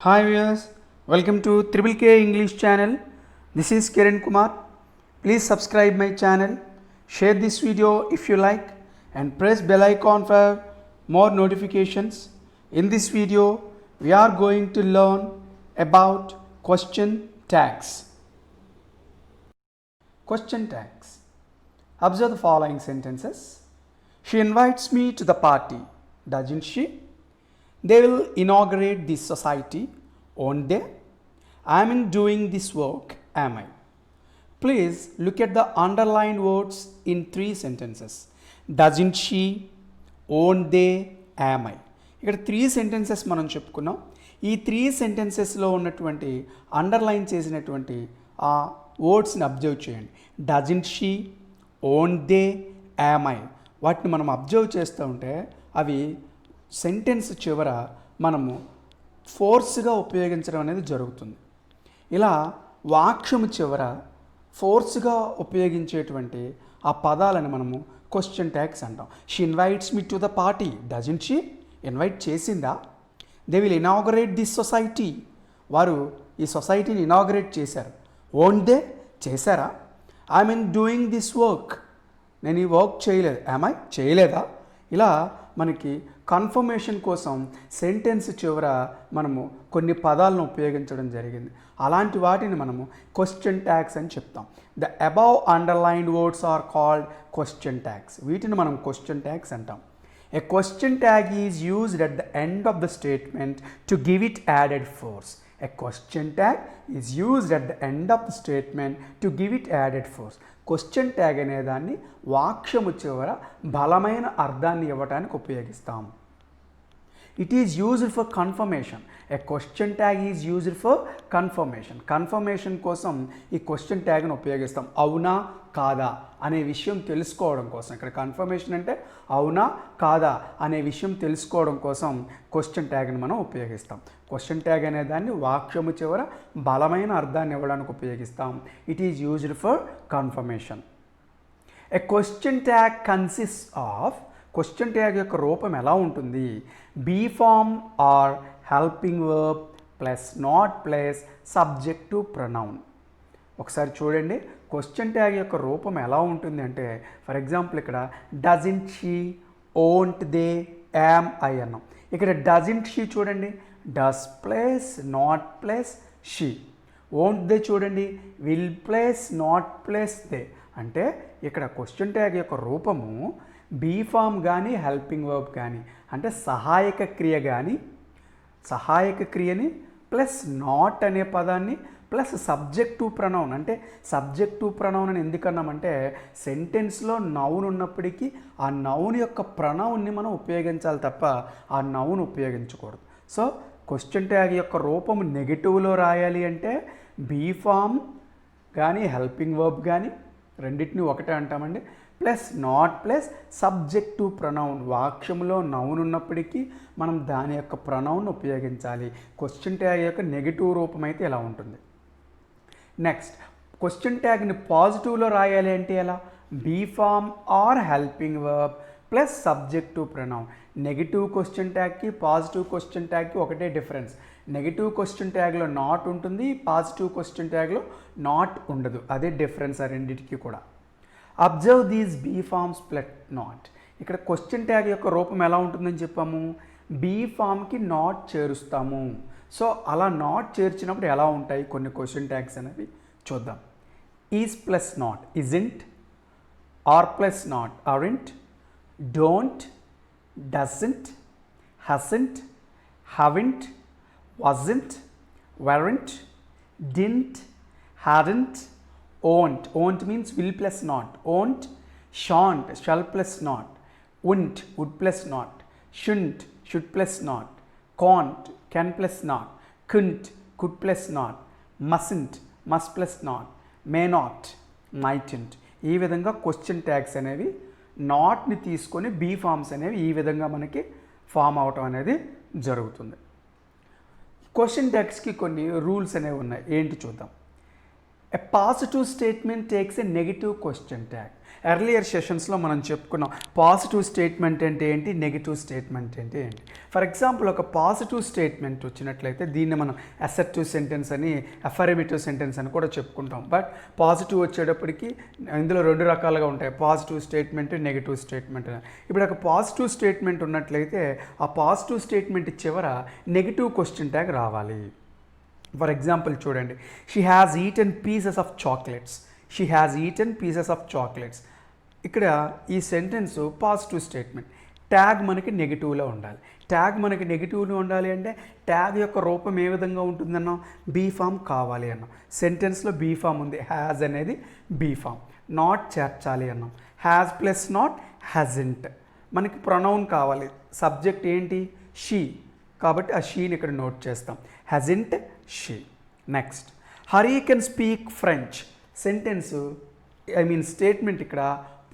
Hi viewers, welcome to Triple K English channel. This is Kiran Kumar. Please subscribe my channel, share this video if you like and press bell icon for more notifications. In this video, we are going to learn about question tags. Question tags. Observe the following sentences. She invites me to the party, doesn't she? They will inaugurate this society, won't they? I am doing this work, am I? Please look at the underlined words in three sentences. Doesn't she? Won't they? Am I? ఇక్కడ three sentences మనం చెప్పుకున్నాం. ఈ three సెంటెన్సెస్లో ఉన్నటువంటి underline చేసినటువంటి ఆ వర్డ్స్ని observe చేయండి. Doesn't she, own they, am I వాటిని మనం అబ్జర్వ్ చేస్తూ ఉంటే అవి సెంటెన్స్ చివర మనము ఫోర్స్గా ఉపయోగించడం అనేది జరుగుతుంది. ఇలా వాక్యము చివర ఫోర్స్గా ఉపయోగించేటువంటి ఆ పదాలను మనము క్వశ్చన్ ట్యాగ్స్ అంటాం. She invites me to the party, doesn't she? Invite చేసిందా? They will inaugurate this society, వారు ఈ సొసైటీని ఇనాగరేట్ చేశారు. Won't they? చేశారా? I mean doing this work, నేను ఈ వర్క్ చేయలేదు. Am I? చేయలేదా? ఇలా మనకి కన్ఫర్మేషన్ కోసం సెంటెన్స్ చివర మనము కొన్ని పదాలను ఉపయోగించడం జరిగింది. అలాంటి వాటిని మనము క్వశ్చన్ ట్యాగ్స్ అని చెప్తాం. The above underlined words are called question tags. వీటిని మనం క్వశ్చన్ ట్యాగ్స్ అంటాం. A question tag is used at the end of the statement to give it added force. A question tag is used at the end of the statement to give it added force. Question tag అనేదాన్ని వాక్యము చివర బలమైన అర్థాన్ని ఇవ్వడానికి ఉపయోగిస్తాం. It is used for confirmation. A question tag is used for confirmation. Confirmation కోసం ఈ question ట్యాగ్ను ఉపయోగిస్తాం. అవునా కాదా అనే విషయం తెలుసుకోవడం కోసం. ఇక్కడ కన్ఫర్మేషన్ అంటే అవునా కాదా అనే విషయం తెలుసుకోవడం కోసం క్వశ్చన్ ట్యాగ్ని మనం ఉపయోగిస్తాం. క్వశ్చన్ ట్యాగ్ అనే దాన్ని వాక్యము చివర బలమైన అర్థాన్ని ఇవ్వడానికి ఉపయోగిస్తాం. It is used for confirmation. A question tag consist of, question tag యొక్క రూపం ఎలా ఉంటుంది? Be form or helping verb plus not plus subject pronoun. ఒకసారి చూడండి, క్వశ్చన్ ట్యాగ్ యొక్క రూపం ఎలా ఉంటుంది అంటే, ఫర్ ఎగ్జాంపుల్ ఇక్కడ doesn't she, won't they, am I అన్నాం. ఇక్కడ డజంట్ షీ చూడండి, does plus not plus she. Won't they చూడండి, will plus not plus they. అంటే ఇక్కడ క్వశ్చన్ ట్యాగ్ యొక్క రూపము బీ ఫామ్ కానీ హెల్పింగ్ వర్బ్ కానీ అంటే సహాయక క్రియ కానీ, సహాయక క్రియని ప్లస్ నాట్ అనే పదాన్ని ప్లస్ సబ్జెక్టు ప్రొనౌన్. అంటే సబ్జెక్టు ప్రొనౌన్ అని ఎందుకన్నామంటే సెంటెన్స్లో నౌన్ ఉన్నప్పటికీ ఆ నౌన్ యొక్క ప్రొనౌన్ని మనం ఉపయోగించాలి తప్ప ఆ నౌన్ ఉపయోగించకూడదు. సో క్వశ్చన్ ట్యాగ్ యొక్క రూపం నెగిటివ్లో రాయాలి అంటే బీ ఫామ్ కానీ హెల్పింగ్ వర్బ్ కానీ రెండింటిని ఒకటే అంటామండి. Plus not plus subject pronoun. వాక్యంలో నౌన్ ఉన్నప్పటికీ మనం దాని యొక్క ప్రొనౌన్ ఉపయోగించాలి. క్వశ్చన్ ట్యాగ్ యొక్క నెగిటివ్ రూపం అయితే ఎలా ఉంటుంది. నెక్స్ట్, క్వశ్చన్ ట్యాగ్ని పాజిటివ్లో రాయాలి అంటే ఎలా? Be form or helping verb plus subject pronoun. Negative question ట్యాగ్కి పాజిటివ్ క్వశ్చన్ ట్యాగ్కి ఒకటే డిఫరెన్స్. నెగిటివ్ క్వశ్చన్ ట్యాగ్లో నాట్ ఉంటుంది, పాజిటివ్ క్వశ్చన్ ట్యాగ్లో నాట్ ఉండదు. అదే డిఫరెన్స్ ఆ రెండింటికి కూడా. Observe these be forms plus not. ఇక్కడ క్వశ్చన్ ట్యాగ్ యొక్క రూపం ఎలా ఉంటుందని చెప్పాము? బీ ఫామ్కి నాట్ చేరుస్తాము. సో అలా నాట్ చేర్చినప్పుడు ఎలా ఉంటాయి కొన్ని క్వశ్చన్ ట్యాగ్స్ అనేవి చూద్దాం. Is plus not isn't, are plus not aren't, don't, doesn't, hasn't, haven't, wasn't, weren't, didn't, hadn't, won't. Won't means will plus not. Won't, shan't, shall plus not. Wouldn't, would plus not. Shouldn't, should plus not. Can't, can plus not. Couldn't, could plus not. Mustn't, must plus not. May not, mightn't. ఈ విధంగా question tags అనేవి నాట్ని తీసుకొని be forms అనేవి ఈ విధంగా మనకి form అవటం అనేది జరుగుతుంది. క్వశ్చన్ ట్యాగ్స్కి కొన్ని రూల్స్ అనేవి ఉన్నాయి. ఏంటి చూద్దాం. A positive statement takes a negative question tag. Earlier సెషన్స్లో మనం చెప్పుకున్నాం పాజిటివ్ స్టేట్మెంట్ అంటే ఏంటి, నెగిటివ్ స్టేట్మెంట్ అంటే ఏంటి. ఫర్ ఎగ్జాంపుల్ ఒక పాజిటివ్ స్టేట్మెంట్ వచ్చినట్లయితే దీన్ని మనం అసర్టివ్ సెంటెన్స్ అని, అఫర్మేటివ్ సెంటెన్స్ అని కూడా చెప్పుకుంటాం. బట్ పాజిటివ్ వచ్చేటప్పటికి ఇందులో రెండు రకాలుగా ఉంటాయి, పాజిటివ్ స్టేట్మెంట్, నెగిటివ్ స్టేట్మెంట్. ఇప్పుడు ఒక పాజిటివ్ స్టేట్మెంట్ ఉన్నట్లయితే ఆ పాజిటివ్ స్టేట్మెంట్ చివర నెగిటివ్ క్వశ్చన్ ట్యాగ్ రావాలి. ఫర్ ఎగ్జాంపుల్ చూడండి, she has eaten pieces of chocolates. She has eaten pieces of chocolates. ఇక్కడ ఈ సెంటెన్స్ పాజిటివ్ స్టేట్మెంట్, ట్యాగ్ మనకి నెగిటివ్లో ఉండాలి. ట్యాగ్ మనకి నెగిటివ్లో ఉండాలి అంటే ట్యాగ్ యొక్క రూపం ఏ విధంగా ఉంటుందన్నాం, బీ ఫామ్ కావాలి అన్నాం. సెంటెన్స్లో బీ ఫామ్ ఉంది, హ్యాజ్ అనేది బీ ఫామ్. నాట్ చేర్చాలి అన్నాం, హ్యాజ్ ప్లస్ నాట్ హ్యాజెంట్. మనకి ప్రొనౌన్ కావాలి, సబ్జెక్ట్ ఏంటి షీ, కాబట్టి ఆ షీని ఇక్కడ నోట్ చేస్తాం, hasn't she. Next, hurry can speak French. Sentence statement ఇక్కడ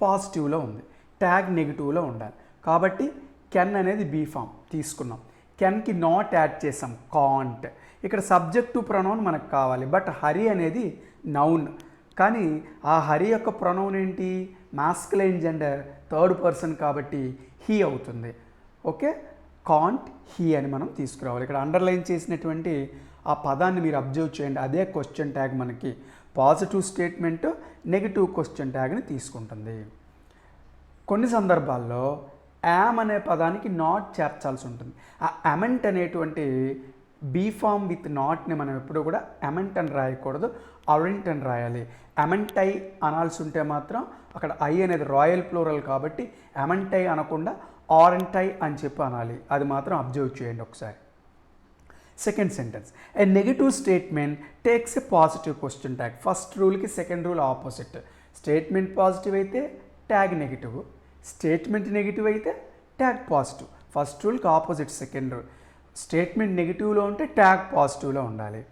పాజిటివ్లో ఉంది, ట్యాగ్ నెగిటివ్లో ఉండాలి. కాబట్టి కెన్ అనేది బీ ఫామ్ తీసుకున్నాం, కెన్కి నాట్ యాడ్ చేసాం, కాంట్. ఇక్కడ సబ్జెక్ట్ టు ప్రొనౌన్ మనకు కావాలి, బట్ హరి అనేది నౌన్. కానీ ఆ హరి యొక్క ప్రొనౌన్ ఏంటి, మాస్కులైన్ జెండర్, థర్డ్ పర్సన్ కాబట్టి హీ అవుతుంది. ఓకే, కాంట్ హీ అని మనం తీసుకురావాలి. ఇక్కడ అండర్లైన్ చేసినటువంటి ఆ పదాన్ని మీరు అబ్జర్వ్ చేయండి, అదే క్వశ్చన్ ట్యాగ్ మనకి పాజిటివ్ స్టేట్మెంట్ నెగిటివ్ క్వశ్చన్ ట్యాగ్ని తీసుకుంటుంది. కొన్ని సందర్భాల్లో యామ్ అనే పదానికి నాట్ చేర్చాల్సి ఉంటుంది. ఆ అమెంట్ అనేటువంటి బీ ఫామ్ విత్ నాట్ని మనం ఎప్పుడు కూడా అమెంట్ అని రాయకూడదు, అరెంట్ అని రాయాలి. అమెంటై అనాల్సి ఉంటే మాత్రం అక్కడ ఐ అనేది రాయల్ ప్లూరల్ కాబట్టి అమెంటై అనకుండా ఆరెంటై అని చెప్పి అనాలి. అది మాత్రం అబ్జర్వ్ చేయండి ఒకసారి. Second sentence, a negative statement takes a positive question tag. First రూల్కి second rule opposite. Statement positive అయితే ట్యాగ్ నెగిటివ్, స్టేట్మెంట్ నెగిటివ్ అయితే ట్యాగ్ పాజిటివ్. ఫస్ట్ రూల్కి ఆపోజిట్ సెకండ్ రూల్. స్టేట్మెంట్ నెగిటివ్లో ఉంటే ట్యాగ్ పాజిటివ్లో ఉండాలి.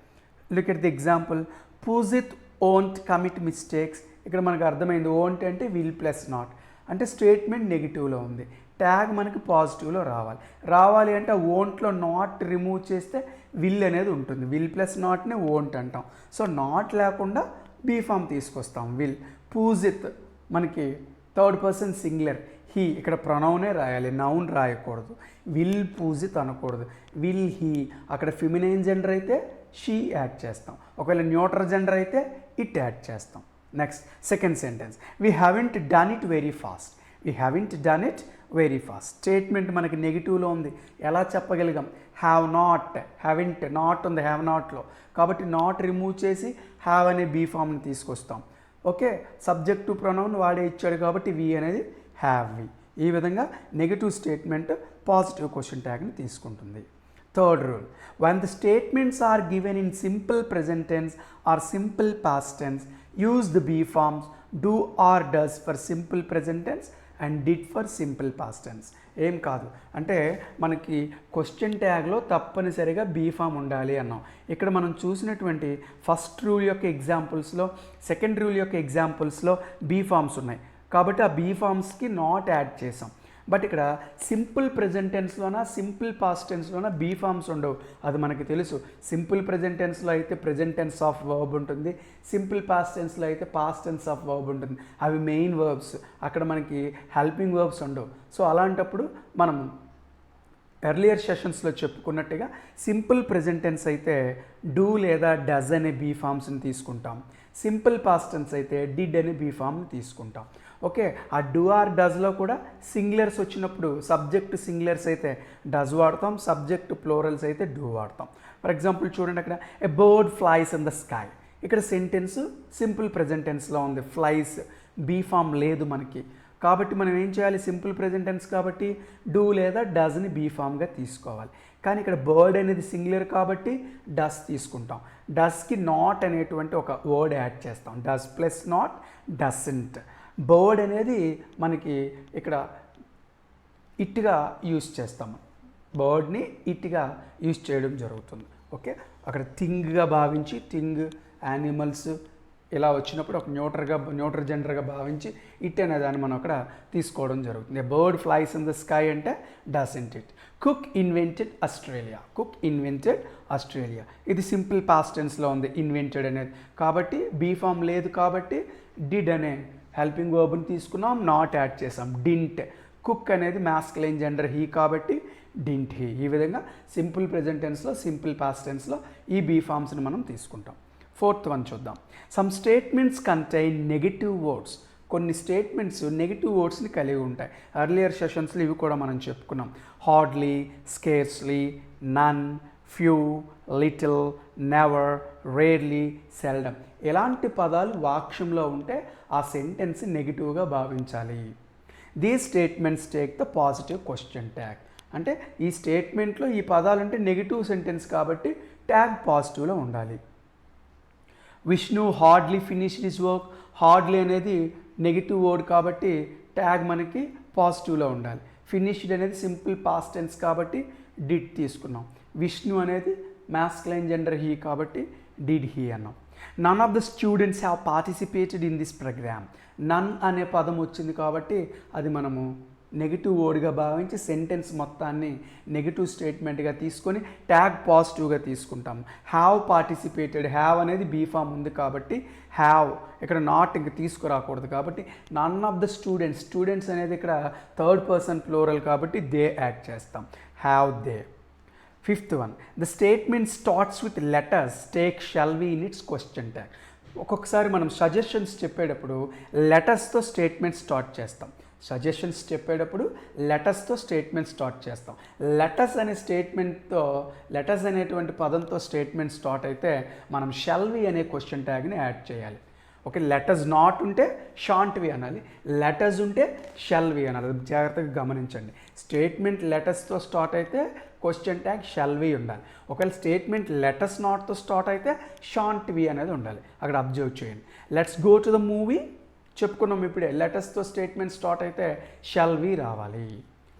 Look at the example, Poojith won't commit mistakes. ఇక్కడ మనకు అర్థమైంది, ఓంట్ అంటే విల్ ప్లస్ నాట్, అంటే స్టేట్మెంట్ నెగిటివ్లో ఉంది, ట్యాగ్ మనకి పాజిటివ్లో రావాలి అంటే ఓంట్లో నాట్ రిమూవ్ చేస్తే విల్ అనేది ఉంటుంది, విల్ ప్లస్ నాట్నే ఓంట్ అంటాం. సో నాట్ లేకుండా బీ ఫామ్ తీసుకొస్తాం, విల్. పూజిత్ మనకి థర్డ్ పర్సన్ సింగులర్, హీ, ఇక్కడ ప్రొనౌనే రాయాలి, నౌన్ రాయకూడదు. విల్ పూజిత్ అనకూడదు, విల్ హీ. అక్కడ ఫిమినైన్ జెండర్ అయితే షీ యాడ్ చేస్తాం, ఒకవేళ న్యూట్రల్ జెండర్ అయితే ఇట్ యాడ్ చేస్తాం. Next second sentence, we haven't done it very fast. We haven't done it very fast. Statement మనకి నెగిటివ్లో ఉంది, ఎలా చెప్పగలిగాం, హ్యావ్ నాట్, హ్యావెంట్ నాట్ ఉంది హ్యావ్ నాట్లో, కాబట్టి నాట్ రిమూవ్ చేసి హ్యావ్ అనే బీ ఫామ్ని తీసుకొస్తాం. ఓకే, సబ్జెక్ట్ టు ప్రొనౌన్ వాడే ఇచ్చాడు కాబట్టి వి అనేది హ్యావ్ వి. ఈ విధంగా నెగిటివ్ స్టేట్మెంట్ పాజిటివ్ క్వశ్చన్ ట్యాగ్ని తీసుకుంటుంది. Third rule, when the statements are given in simple present tense or simple past tense, use the be forms do or does for simple present tense and did for simple past tense. ఏం కాదు అంటే మనకి question ట్యాగ్లో తప్పనిసరిగా be form ఉండాలి అన్నాం. ఇక్కడ మనం చూసినటువంటి ఫస్ట్ రూల్ యొక్క ఎగ్జాంపుల్స్లో, సెకండ్ రూల్ యొక్క ఎగ్జాంపుల్స్లో బీ ఫామ్స్ ఉన్నాయి కాబట్టి ఆ బీ ఫామ్స్కి నాట్ యాడ్ చేసాం. బట్ ఇక్కడ సింపుల్ ప్రెజెంట్ టెన్స్లోనా సింపుల్ పాస్ట్ టెన్స్లోనా బీ ఫామ్స్ ఉండవు, అది మనకి తెలుసు. సింపుల్ ప్రెజెంట్ టెన్స్లో అయితే ప్రెజెంట్ టెన్స్ ఆఫ్ వర్బ్ ఉంటుంది, సింపుల్ పాస్ట్ టెన్స్లో అయితే పాస్ట్ టెన్స్ ఆఫ్ వర్బ్ ఉంటుంది. అవి మెయిన్ వర్బ్స్, అక్కడ మనకి హెల్పింగ్ వర్బ్స్ ఉండవు. సో అలాంటప్పుడు మనం ఎర్లియర్ సెషన్స్లో చెప్పుకున్నట్టుగా సింపుల్ ప్రెజెంట్ టెన్స్ అయితే డూ లేదా డజ్ అనే బీ ఫామ్స్ని తీసుకుంటాం, సింపుల్ పాస్ట్ టెన్స్ అయితే డిడ్ అనే బీ ఫామ్ని తీసుకుంటాం. ఓకే, ఆ డూ ఆర్ డజ్లో కూడా సింగులర్స్ వచ్చినప్పుడు సబ్జెక్ట్ సింగులర్స్ అయితే డజ్ వాడతాం, సబ్జెక్ట్ ప్లోరల్స్ అయితే డూ వాడతాం. ఫర్ ఎగ్జాంపుల్ చూడండి, అక్కడ a bird flies in the sky. ఇక్కడ సెంటెన్స్ సింపుల్ ప్రెజెంట్ టెన్స్లో ఉంది, ఫ్లైస్ బీ ఫామ్ లేదు మనకి, కాబట్టి మనం ఏం చేయాలి, సింపుల్ ప్రెజెంట్ టెన్స్ కాబట్టి డూ లేదా డజ్ని బీ ఫామ్గా తీసుకోవాలి. కానీ ఇక్కడ బర్డ్ అనేది సింగులర్ కాబట్టి డస్ తీసుకుంటాం, డస్కి నాట్ అనేటువంటి ఒక వర్డ్ యాడ్ చేస్తాం, డస్ ప్లస్ నాట్ డస్ంట్. బర్డ్ అనేది మనకి ఇక్కడ ఇట్గా యూస్ చేస్తాము, బర్డ్ని ఇట్గా యూస్ చేయడం జరుగుతుంది. ఓకే, అక్కడ థింగ్గా భావించి థింగ్, యానిమల్స్ ఇలా వచ్చినప్పుడు ఒక న్యూట్రల్ జెండర్గా భావించి ఇట్ అనే దాన్ని మనం అక్కడ తీసుకోవడం జరుగుతుంది. Bird flies in the sky అంటే doesn't it. Cook invented Australia. ఇది సింపుల్ పాస్ట్ టెన్స్లో ఉంది ఇన్వెంటెడ్ అనేది, కాబట్టి బీ ఫామ్ లేదు కాబట్టి డిడ్ అనే హెల్పింగ్ వర్బ్ని తీసుకున్నాం, నాట్ యాడ్ చేసాం. డింట్. కుక్ అనేది మాస్కులైన్ జెండర్ హీ కాబట్టి డింట్ హీ. ఈ విధంగా సింపుల్ ప్రెజెంట్ టెన్స్లో, సింపుల్ పాస్ట్ టెన్స్లో ఈ బీ ఫామ్స్ని మనం తీసుకుంటాం. ఫోర్త్ వన్ చూద్దాం. Some statements contain negative words. కొన్ని స్టేట్మెంట్స్ నెగిటివ్ వర్డ్స్ని కలిగి ఉంటాయి. ఎర్లియర్ సెషన్స్లో ఇవి కూడా మనం చెప్పుకున్నాం. Hardly, scarcely, none, few, little, never, rarely, seldom. ఇలాంటి పదాలు వాక్యంలో ఉంటే ఆ సెంటెన్స్ నెగిటివ్గా భావించాలి. These statements take the positive question tag. అంటే ఈ స్టేట్మెంట్లో ఈ పదాలు అంటే నెగిటివ్ సెంటెన్స్ కాబట్టి ట్యాగ్ పాజిటివ్లో ఉండాలి. Vishnu hardly finished his work. Hardly అనేది నెగిటివ్ వర్డ్ కాబట్టి ట్యాగ్ మనకి పాజిటివ్లో ఉండాలి. ఫినిష్డ్ అనేది సింపుల్ పాస్ట్ టెన్స్ కాబట్టి డిడ్ తీసుకున్నాం. విష్ణు అనేది మాస్కులైన్ జెండర్ హీ కాబట్టి డిడ్ హీ అన్నాం. None of the students have participated in this programme. None అనే పదం వచ్చింది కాబట్టి అది మనము నెగిటివ్ వర్డ్గా భావించి సెంటెన్స్ మొత్తాన్ని నెగిటివ్ స్టేట్మెంట్గా తీసుకొని ట్యాగ్ పాజిటివ్గా తీసుకుంటాం. Have participated. హ్యావ్ అనేది బీ ఫామ్ ఉంది కాబట్టి హ్యావ్ ఇక్కడ నాట్ ఇంక తీసుకురాకూడదు కాబట్టి నన్ ఆఫ్ ద స్టూడెంట్స్ అనేది ఇక్కడ థర్డ్ పర్సన్ ప్లూరల్ కాబట్టి దే యాడ్ చేస్తాం. Have they. Fifth one. The statement starts with letters take shall we in its question tag. ఒక్కొక్కసారి మనం సజెషన్స్ చెప్పేటప్పుడు లెటర్స్తో స్టేట్మెంట్ స్టార్ట్ చేస్తాం. సజెషన్స్ చెప్పేటప్పుడు లెటర్స్తో స్టేట్మెంట్ స్టార్ట్ చేస్తాం. లెటర్స్ అనేటువంటి పదంతో స్టేట్మెంట్ స్టార్ట్ అయితే మనం షల్ వి అనే క్వశ్చన్ ట్యాగ్ని యాడ్ చేయాలి. ఓకే, లెటర్స్ నాట్ ఉంటే షాంట్ వి అనాలి, లెటర్స్ ఉంటే షల్ వి అనాలి. జాగ్రత్తగా గమనించండి. స్టేట్మెంట్ లెటర్స్తో స్టార్ట్ అయితే క్వశ్చన్ ట్యాగ్ షల్ వి ఉండాలి. ఒకవేళ స్టేట్మెంట్ లెటర్స్ నాట్తో స్టార్ట్ అయితే షాంట్ వి అనేది ఉండాలి. అక్కడ అబ్జర్వ్ చేయండి. Let's go to the movie చెప్పుకున్నాం ఇప్పుడే. లెటర్స్తో స్టేట్మెంట్ స్టార్ట్ అయితే షల్ వి రావాలి.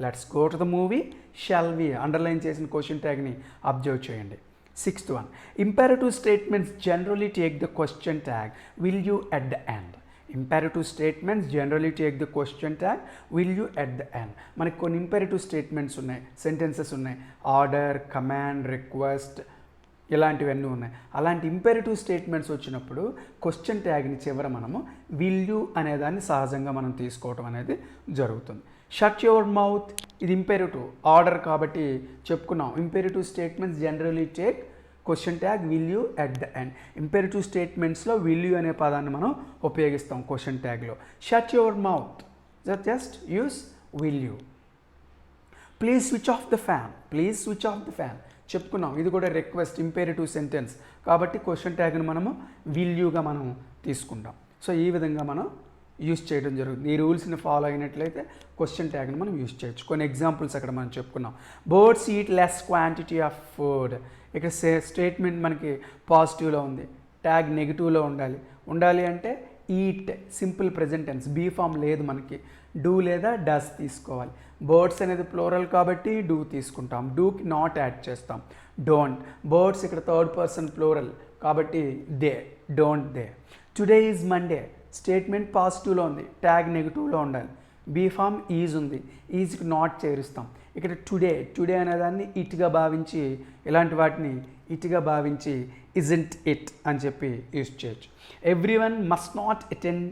Let's go to the movie shall we underline చేసిన క్వశ్చన్ ట్యాగ్ని అబ్జర్వ్ చేయండి. Sixth one. Imperative statements generally take the question tag will you at the end. Imperative statements generally take the question tag will you at the end. మనకి కొన్ని imperative statements ఉన్నాయి, sentences ఉన్నాయి. Order, command, request ఇలాంటివన్నీ ఉన్నాయి. అలాంటి imperative statements వచ్చినప్పుడు question ట్యాగ్ని చివర మనము విల్ యూ అనేదాన్ని సహజంగా మనం తీసుకోవటం అనేది జరుగుతుంది. షట్ యువర్ మౌత్ ఇది ఇంపారేటివ్ ఆర్డర్ కాబట్టి చెప్పుకున్నాం. Imperative statements generally take question tag will you at the end. Imperative స్టేట్మెంట్స్లో విల్ యూ అనే పదాన్ని మనం ఉపయోగిస్తాం క్వశ్చన్ ట్యాగ్లో. Shut your mouth just use will you. Please switch off the fan. చెప్పుకున్నాం ఇది కూడా రిక్వెస్ట్ ఇంపేరేటివ్ సెంటెన్స్ కాబట్టి క్వశ్చన్ ట్యాగ్ని మనము విల్ యూగా మనం తీసుకుంటాం. సో ఈ విధంగా మనం యూస్ చేయడం జరుగుతుంది. ఈ రూల్స్ని ఫాలో అయినట్లయితే క్వశ్చన్ ట్యాగ్ని మనం యూస్ చేయొచ్చు. కొన్ని ఎగ్జాంపుల్స్ అక్కడ మనం చెప్పుకున్నాం. Birds eat less quantity of food. ఇక్కడ స్టేట్మెంట్ మనకి పాజిటివ్లో ఉంది, ట్యాగ్ నెగిటివ్లో ఉండాలి అంటే eat simple present tense, be form లేదు మనకి, డూ లేదా డస్ తీసుకోవాలి. బర్డ్స్ అనేది ప్లోరల్ కాబట్టి డూ తీసుకుంటాం, డూకి నాట్ యాడ్ చేస్తాం. డోంట్, బర్డ్స్ ఇక్కడ థర్డ్ పర్సన్ ప్లోరల్ కాబట్టి they, don't they. Today is Monday statement positive ఉంది, ట్యాగ్ నెగిటివ్లో ఉండాలి. బీ ఫామ్ ఈజ్ ఉంది, ఈజ్కి నాట్ చేరుస్తాం. ఇక్కడ టుడే అనేదాన్ని ఇట్గా భావించి, ఇలాంటి వాటిని ఇట్గా భావించి ఇజంట్ ఇట్ అని చెప్పి యూజ్ చేయొచ్చు. Everyone must not attend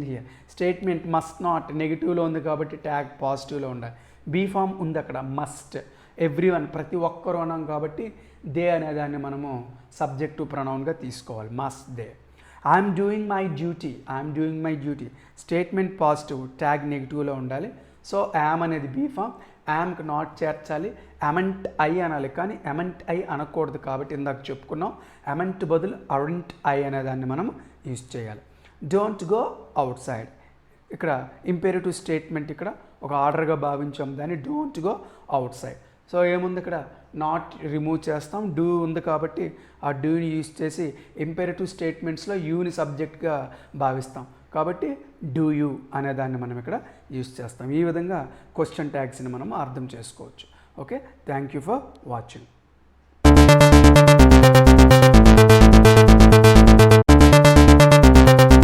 here statement must not నెగిటివ్లో ఉంది కాబట్టి ట్యాగ్ పాజిటివ్లో ఉండాలి. బీ ఫామ్ ఉంది అక్కడ మస్ట్. ఎవ్రీవన్ ప్రతి ఒక్కరు అన్నాం కాబట్టి దే అనేదాన్ని మనము సబ్జెక్టు ప్రొనౌన్గా తీసుకోవాలి, must they. I'm doing my duty statement positive, tag నెగిటివ్లో ఉండాలి. సో యామ్ అనేది బీ ఫామ్, యామ్కి నాట్ చేర్చాలి, అమెంట్ ఐ అనాలి కానీ అమెంట్ ఐ అనకూడదు కాబట్టి ఇందాక చెప్పుకున్నాం. అమెంట్ బదులు అరెంట్ ఐ అనేదాన్ని మనం యూజ్ చేయాలి. డోంట్ గో అవుట్ సైడ్ ఇక్కడ ఇంపేరేటివ్ స్టేట్మెంట్, ఇక్కడ ఒక ఆర్డర్గా భావించాం దాన్ని don't go out side. So ఏముంది ఇక్కడ నాట్ రిమూవ్ చేస్తాం, డూ ఉంది కాబట్టి ఆ డూని యూజ్ చేసి ఇంపేరేటివ్ స్టేట్మెంట్స్లో యూని సబ్జెక్ట్గా భావిస్తాం కాబట్టి డూ యూ అనేదాన్ని మనం ఇక్కడ యూజ్ చేస్తాం. ఈ విధంగా క్వశ్చన్ ట్యాగ్స్ని మనం అర్థం చేసుకోవచ్చు. Okay, thank you for watching.